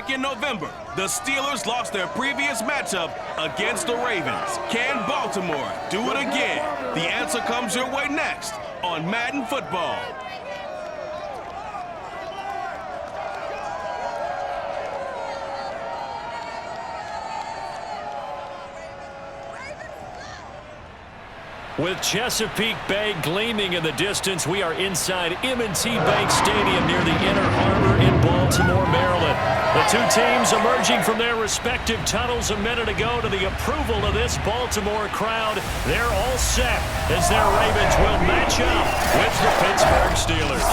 Back in November, the Steelers lost their previous matchup against the Ravens. Can Baltimore do it again? The answer comes your way next on Madden Football. With Chesapeake Bay gleaming in the distance, we are inside M&T Bank Stadium near the Inner Harbor in Baltimore, Maryland. The two teams emerging from their respective tunnels a minute ago to the approval of this Baltimore crowd. They're all set as their Ravens will match up with the Pittsburgh Steelers.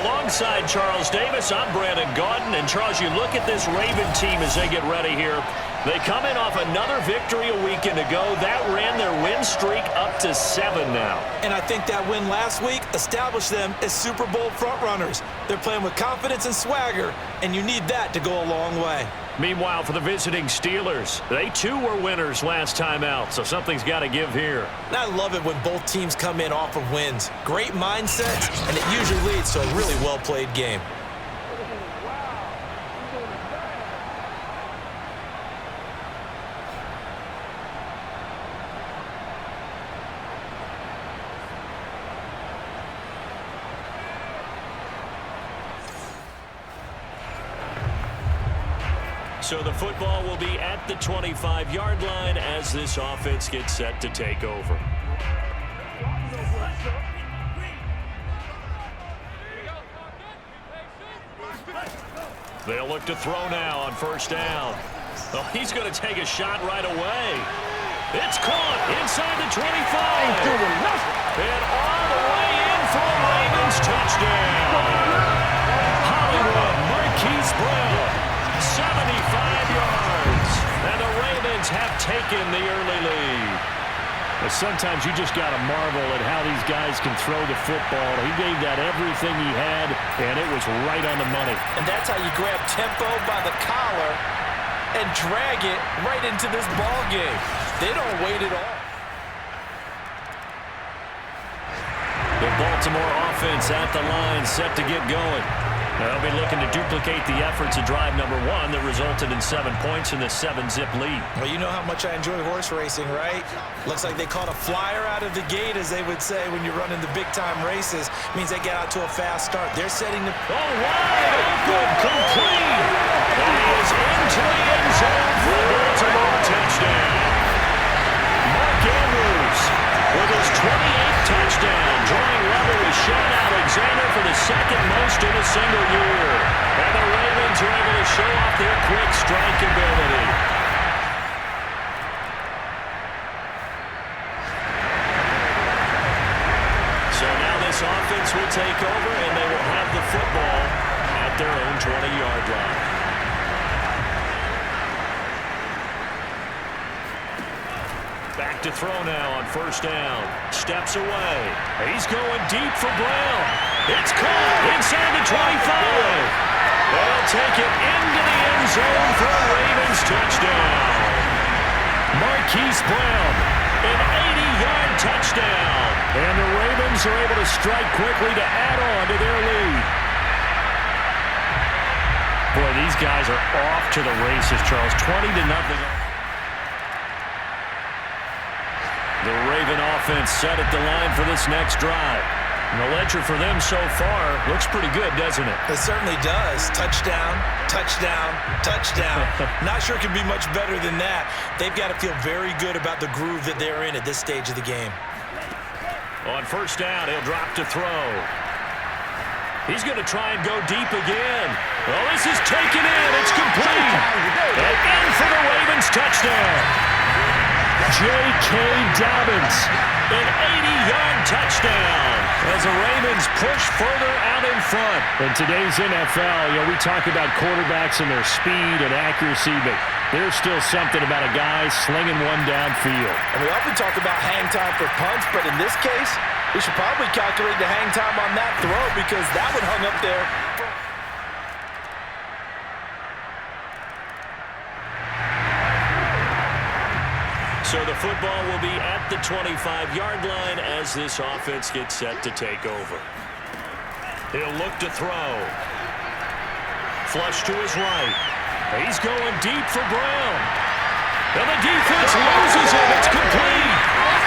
Alongside Charles Davis, I'm Brandon Gaudin. And Charles, you look at this Raven team as they get ready here. They come in off another victory a weekend ago. That ran their win streak up to 7 now. And I think that win last week established them as Super Bowl frontrunners. They're playing with confidence and swagger, and you need that to go a long way. Meanwhile, for the visiting Steelers, they too were winners last time out, so something's got to give here. And I love it when both teams come in off of wins. Great mindsets, and it usually leads to a really well-played game. So the football will be at the 25-yard line as this offense gets set to take over. They'll look to throw now on first down. Oh, he's going to take a shot right away. It's caught inside the 25. And all the way in for a Ravens touchdown. Hollywood Marquise Brown. 75 yards, and the Ravens have taken the early lead. But sometimes you just got to marvel at how these guys can throw the football. He gave that everything he had, and it was right on the money. And that's how you grab tempo by the collar and drag it right into this ball game. They don't wait at all. The Baltimore offense at the line, set to get going. They'll be looking to duplicate the efforts of drive number 1 that resulted in 7 points in the 7-zip lead. Well, you know how much I enjoy horse racing, right? Looks like they caught a flyer out of the gate, as they would say when you're running the big-time races. Means they get out to a fast start. They're setting the... Oh, wide open, complete! And he is into the end zone for a Baltimore touchdown. Mark Andrews with his 28th touchdown, drawing level with Sean Alexander for the second most in a single year. And the Ravens are able to show off their quick strike ability. So now this offense will take over, and they will have the football at their own 20-yard line. Back to throw now on first down. Steps away. He's going deep for Brown. It's caught inside the 25. They'll take it into the end zone for a Ravens touchdown. Marquise Brown, an 80-yard touchdown. And the Ravens are able to strike quickly to add on to their lead. Boy, these guys are off to the races, Charles. 20-0. The Raven offense set at the line for this next drive. And the ledger for them so far looks pretty good, doesn't it? It certainly does. Touchdown, touchdown, touchdown. Not sure it can be much better than that. They've got to feel very good about the groove that they're in at this stage of the game. On first down, he'll drop to throw. He's going to try and go deep again. Well, this is taken in. It's complete. And in for the Ravens touchdown. J.K. Dobbins, an 80-yard touchdown as the Ravens push further out in front. In today's NFL, we talk about quarterbacks and their speed and accuracy, but there's still something about a guy slinging one downfield. And we often talk about hang time for punts, but in this case, we should probably calculate the hang time on that throw because that one hung up there. So the football will be at the 25-yard line as this offense gets set to take over. He'll look to throw. Flush to his right. He's going deep for Brown. And the defense loses him. It's complete.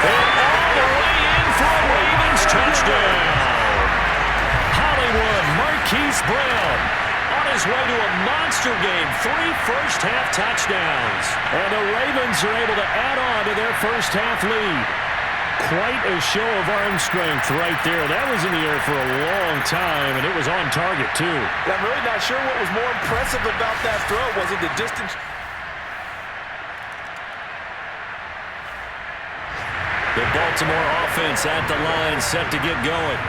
And all the way in for a Ravens touchdown. Hollywood Marquise Brown on his way to a monster game. 3 first-half touchdowns. And the Ravens are able to add on to their first-half lead. Quite a show of arm strength right there. That was in the air for a long time, and it was on target, too. I'm really not sure what was more impressive about that throw. Was it the distance? The Baltimore offense at the line, set to get going.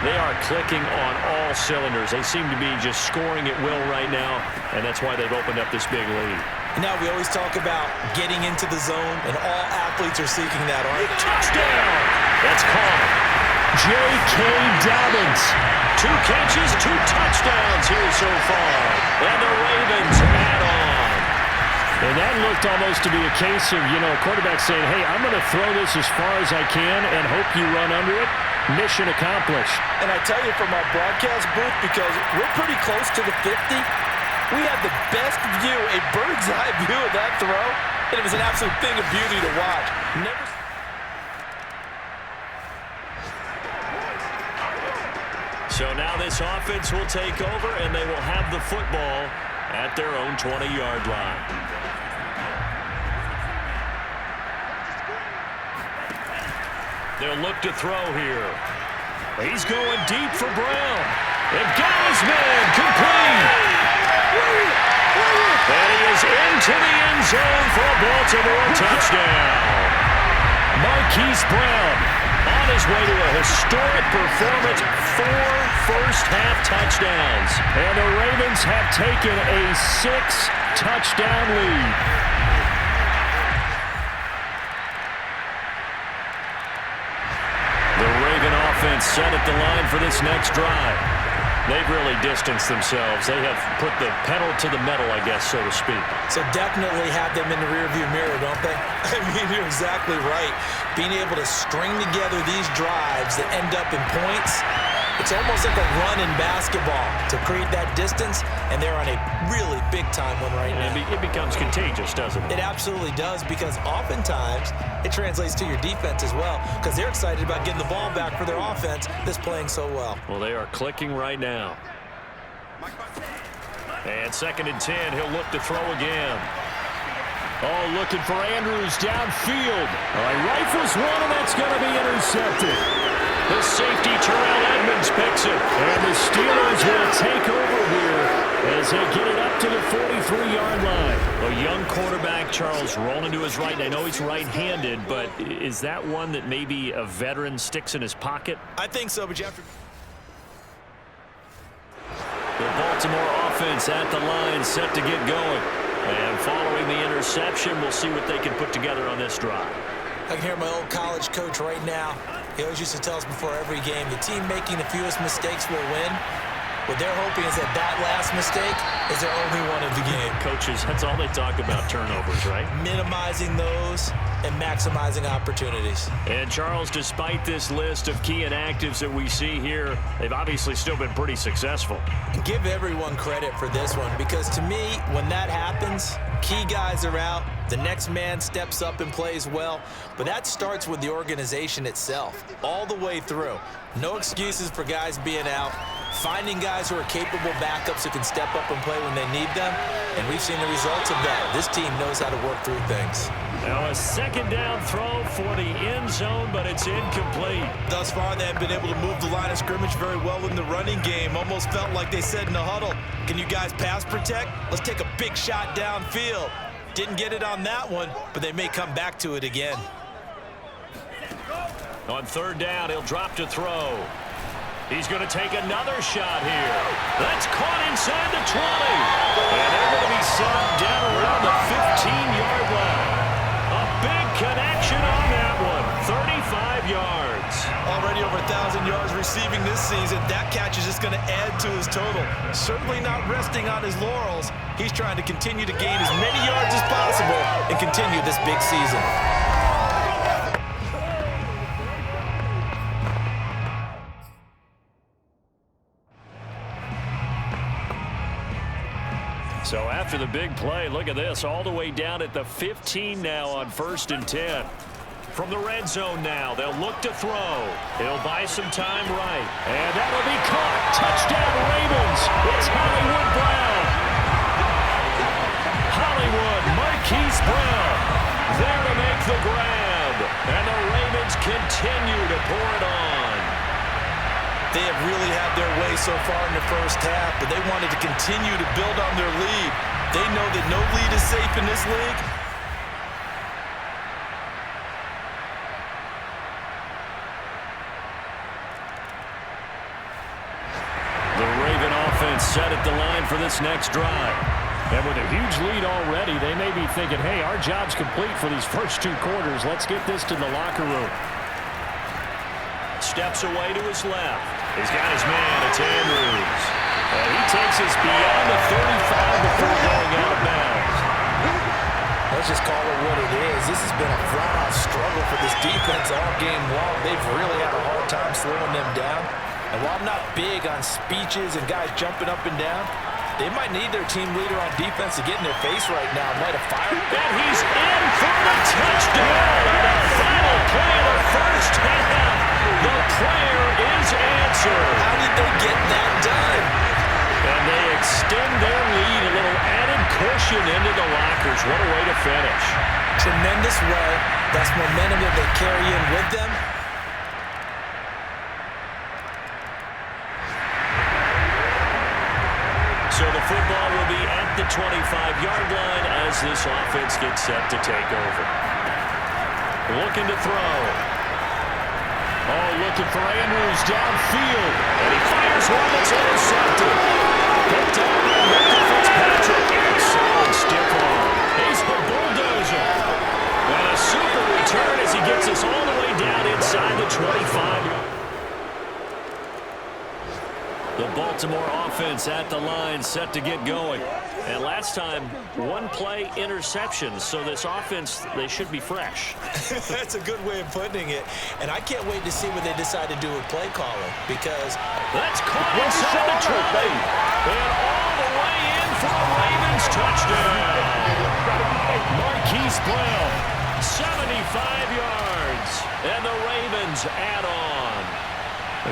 They are clicking on all cylinders. They seem to be just scoring at will right now, and that's why they've opened up this big lead. Now, we always talk about getting into the zone, and all athletes are seeking that, aren't they? Touchdown! That's called. J.K. Dobbins. 2 catches, 2 touchdowns here so far. And the Ravens add on. And that looked almost to be a case of, a quarterback saying, hey, I'm going to throw this as far as I can and hope you run under it. Mission accomplished. And I tell you, from our broadcast booth, because we're pretty close to the 50, we had the best view, a bird's-eye view of that throw, and it was an absolute thing of beauty to watch. So now this offense will take over, and they will have the football at their own 20-yard line. They'll look to throw here. He's going deep for Brown. And got his man complete. And he is into the end zone for a Baltimore touchdown. Marquise Brown on his way to a historic performance. 4 first-half touchdowns. And the Ravens have taken a 6-touchdown lead. The Raven offense set at the line for this next drive. They've really distanced themselves. They have put the pedal to the metal, I guess, so to speak. So definitely have them in the rearview mirror, don't they? I mean, you're exactly right. Being able to string together these drives that end up in points, it's almost like a run in basketball to create that distance, and they're on a really big-time one right now. It becomes contagious, doesn't it? It absolutely does, because oftentimes it translates to your defense as well, because they're excited about getting the ball back for their offense that's playing so well. Well, they are clicking right now. And 2nd and 10, he'll look to throw again. Oh, looking for Andrews downfield. All right, rifles one, and that's going to be intercepted. The safety, Terrell Edmonds, picks it. And the Steelers will take over here as they get it up to the 43-yard line. A young quarterback, Charles, rolling to his right. And I know he's right-handed, but is that one that maybe a veteran sticks in his pocket? I think so, but you have to... The Baltimore offense at the line, set to get going. And following the interception, we'll see what they can put together on this drive. I can hear my old college coach right now. He always used to tell us before every game, the team making the fewest mistakes will win. What they're hoping is that last mistake is their only one of the game. Coaches, that's all they talk about, turnovers, right? Minimizing those and maximizing opportunities. And, Charles, despite this list of key inactives that we see here, they've obviously still been pretty successful. Give everyone credit for this one, because to me, when that happens, key guys are out, the next man steps up and plays well, but that starts with the organization itself, all the way through. No excuses for guys being out, finding guys who are capable backups who can step up and play when they need them, and we've seen the results of that. This team knows how to work through things. Now a 2nd down throw for the end zone, but it's incomplete. Thus far, they have been able to move the line of scrimmage very well in the running game. Almost felt like they said in the huddle, can you guys pass protect? Let's take a big shot downfield. Didn't get it on that one, but they may come back to it again. On 3rd down, he'll drop to throw. He's going to take another shot here. That's caught inside the 20. And they're going to be set down around the 15-yard line. A big connection on that one. 35 yards. Already over 1,000 yards receiving this season. That catch is just going to add to his total. Certainly not resting on his laurels. He's trying to continue to gain as many yards as possible and continue this big season. So after the big play, look at this, all the way down at the 15 now on 1st and 10. From the red zone now, they'll look to throw. He'll buy some time right. And that'll be caught. Touchdown, Ravens. It's Hollywood Brown. Hollywood, Marquise Brown, there to make the grab. And the Ravens continue to pour it on. They have really had their way so far in the first half, but they wanted to continue to build on their lead. They know that no lead is safe in this league. The Raven offense set at the line for this next drive. And with a huge lead already, they may be thinking, hey, our job's complete for these first 2 quarters. Let's get this to the locker room. Steps away to his left. He's got his man. It's Andrews. And he takes us beyond the 35 before going out of bounds. Let's just call it what it is. This has been a flat-out struggle for this defense all game long. They've really had a hard time slowing them down. And while I'm not big on speeches and guys jumping up and down, they might need their team leader on defense to get in their face right now and light a fire. And he's in for the touchdown on the final play of the first half. The prayer is answered. How did they get that done? And they extend their lead, a little added cushion into the lockers. What a way to finish. Tremendous way. That's momentum that they carry in with them. So the football will be at the 25-yard line as this offense gets set to take over. Looking to throw. Oh, looking for Andrews downfield. And he fires one that's intercepted. Picked up by Michael Fitzpatrick. Solid stiff arm. He's the bulldozer. And a super return as he gets us all the way down inside the 25. The Baltimore offense at the line, set to get going. And last time, 1-play interception. So this offense, they should be fresh. That's a good way of putting it. And I can't wait to see what they decide to do with play calling, because that's caught inside the 20. And all the way in for a Ravens touchdown. Marquise Brown, 75 yards. And the Ravens add on.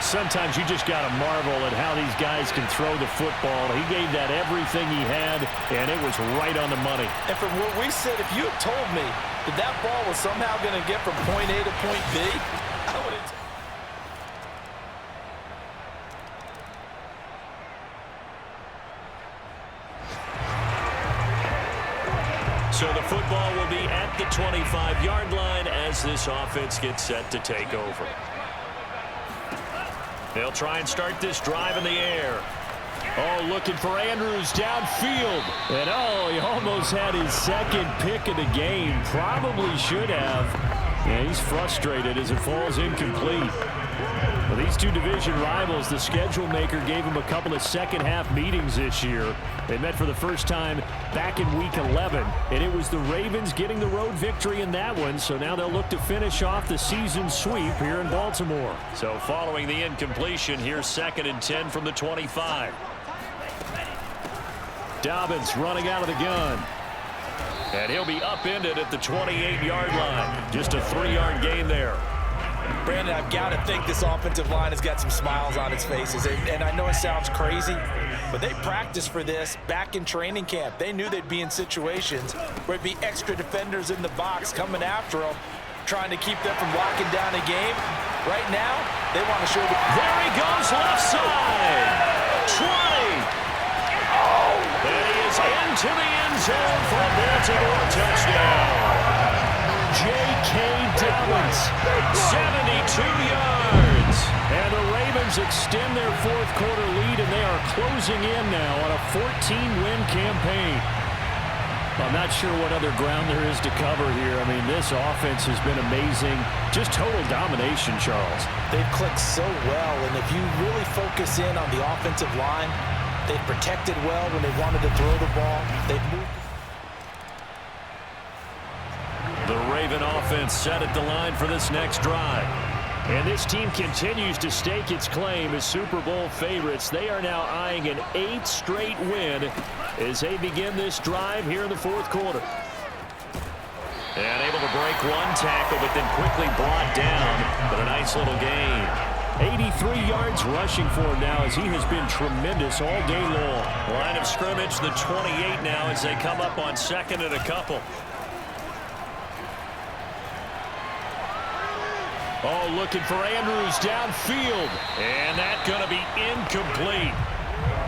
Sometimes you just got to marvel at how these guys can throw the football. He gave that everything he had, and it was right on the money. And from where we said, if you had told me that that ball was somehow going to get from point A to point B, I would have... So the football will be at the 25-yard line as this offense gets set to take over. They'll try and start this drive in the air. Oh, looking for Andrews downfield. And oh, he almost had his second pick of the game. Probably should have. Yeah, he's frustrated as it falls incomplete. Well, these two division rivals, the schedule maker gave them a couple of second-half meetings this year. They met for the first time back in Week 11, and it was the Ravens getting the road victory in that one, so now they'll look to finish off the season sweep here in Baltimore. So following the incompletion, here's 2nd and 10 from the 25. Dobbins running out of the gun. And he'll be upended at the 28-yard line. Just a 3-yard gain there. Brandon, I've got to think this offensive line has got some smiles on its faces. And I know it sounds crazy, but they practiced for this back in training camp. They knew they'd be in situations where it'd be extra defenders in the box coming after them, trying to keep them from locking down a game. Right now, they want to show the... There he goes, left side. 20. And he is into the end zone for a Baltimore touchdown. J.K. Dobbins, 72 yards. And the Ravens extend their fourth-quarter lead, and they are closing in now on a 14-win campaign. I'm not sure what other ground there is to cover here. I mean, this offense has been amazing. Just total domination, Charles. They've clicked so well, and if you really focus in on the offensive line, they've protected well when they wanted to throw the ball. They've moved. The Raven offense set at the line for this next drive. And this team continues to stake its claim as Super Bowl favorites. They are now eyeing an 8th straight win as they begin this drive here in the fourth quarter. And able to break one tackle, but then quickly brought down. But a nice little gain. 83 yards rushing for him now as he has been tremendous all day long. Line of scrimmage, the 28 now as they come up on second and a couple. Oh, looking for Andrews downfield. And that's going to be incomplete.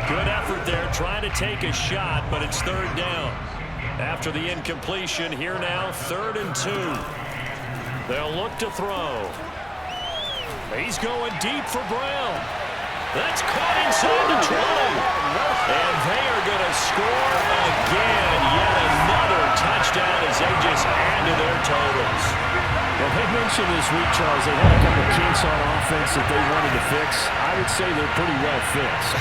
Good effort there trying to take a shot, but it's third down. After the incompletion, here now, 3rd and 2. They'll look to throw. He's going deep for Brown. That's caught inside the 20. And they are going to score again. Yet another touchdown as they just add to their totals. Well, they mentioned this week, Charles, they had a couple of kinks on offense that they wanted to fix. I would say they're pretty well fixed.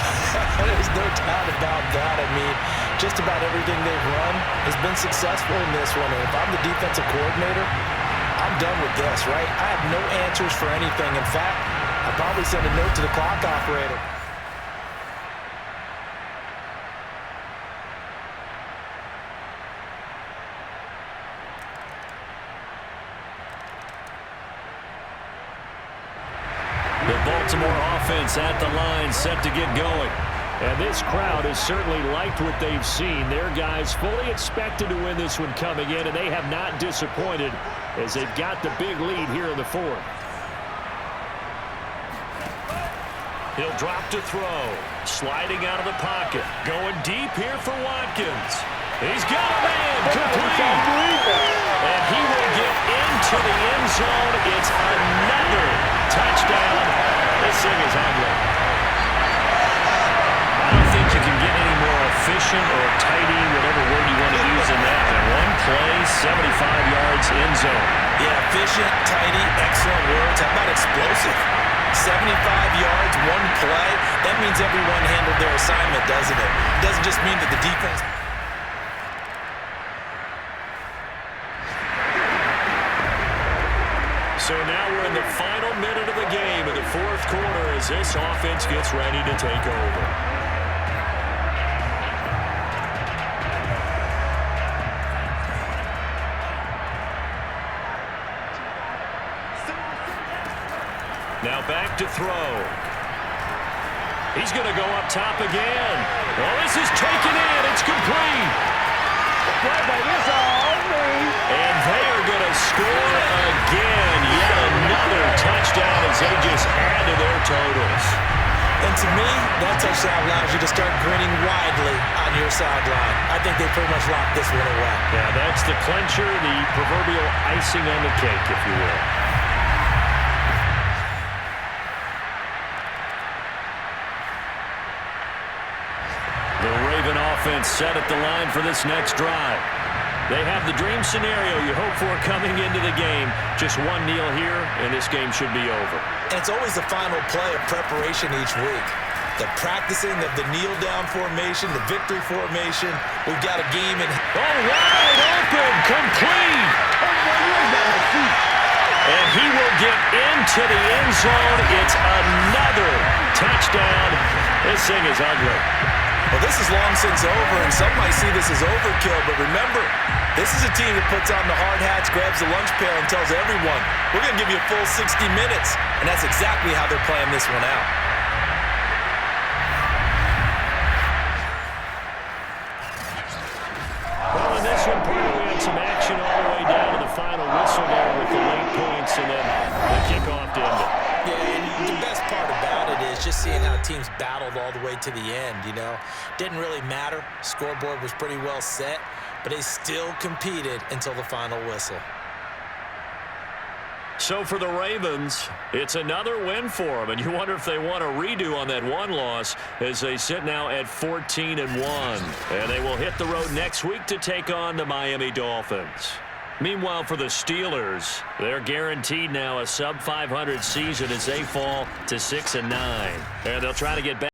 There's no doubt about that. I mean, just about everything they've run has been successful in this one. And if I'm the defensive coordinator, I'm done with this, right? I have no answers for anything. In fact, I'll probably send a note to the clock operator. The Baltimore offense at the line, set to get going. And this crowd has certainly liked what they've seen. Their guys fully expected to win this one coming in, and they have not disappointed as they've got the big lead here in the fourth. He'll drop to throw. Sliding out of the pocket. Going deep here for Watkins. He's got a man. Complete. And he will get into the end zone. It's another touchdown. This thing is ugly. I don't think you can get any more efficient or tidy, whatever word you want to use in that. And one play, 75 yards end zone. Yeah, efficient, tidy, excellent words. How about explosive? 75 yards, one play. That means everyone handled their assignment, doesn't it? It doesn't just mean that the defense... So now we're in the final minute of the game in the fourth quarter as this offense gets ready to take over. Now back to throw. He's going to go up top again. Well, this is taken in. It's complete. And they are going to score again. Yet another touchdown as they just add to their totals. And to me, that touchdown allows you to start grinning widely on your sideline. I think they pretty much locked this one away. Yeah, that's the clincher, the proverbial icing on the cake, if you will. The Raven offense set at the line for this next drive. They have the dream scenario you hope for coming into the game. Just one kneel here, and this game should be over. And it's always the final play of preparation each week. The practicing of the kneel-down formation, the victory formation. We've got a game in... Oh, wide open, complete! And he will get into the end zone. It's another touchdown. This thing is ugly. Well, this is long since over, and some might see this as overkill, but remember, this is a team that puts on the hard hats, grabs the lunch pail, and tells everyone, we're going to give you a full 60 minutes, and that's exactly how they're playing this one out. Well, in this one, Purdue had some action all the way down to the final whistle there with the late points and then the kickoff to end it. Yeah, and the best part about it is just seeing how teams battled all the way to the end, you know. Didn't really matter. Scoreboard was pretty well set, but they still competed until the final whistle. So for the Ravens, it's another win for them, and you wonder if they want a redo on that one loss as they sit now at 14-1. And they will hit the road next week to take on the Miami Dolphins. Meanwhile, for the Steelers, they're guaranteed now a sub-500 season as they fall to 6-9. And they'll try to get back.